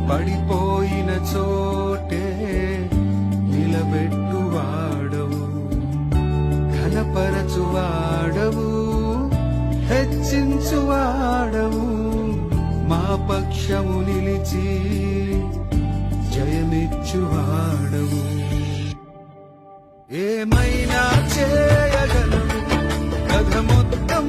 పడిపోయిన చోటే నిలబెట్టువాడవు, ఘనపరచువాడవు, హెచ్చించువాడవు, మా పక్షము నిలిచి జయమిచ్చువాడవు. ఏమైనా చేయగలవు, కథ మొత్తం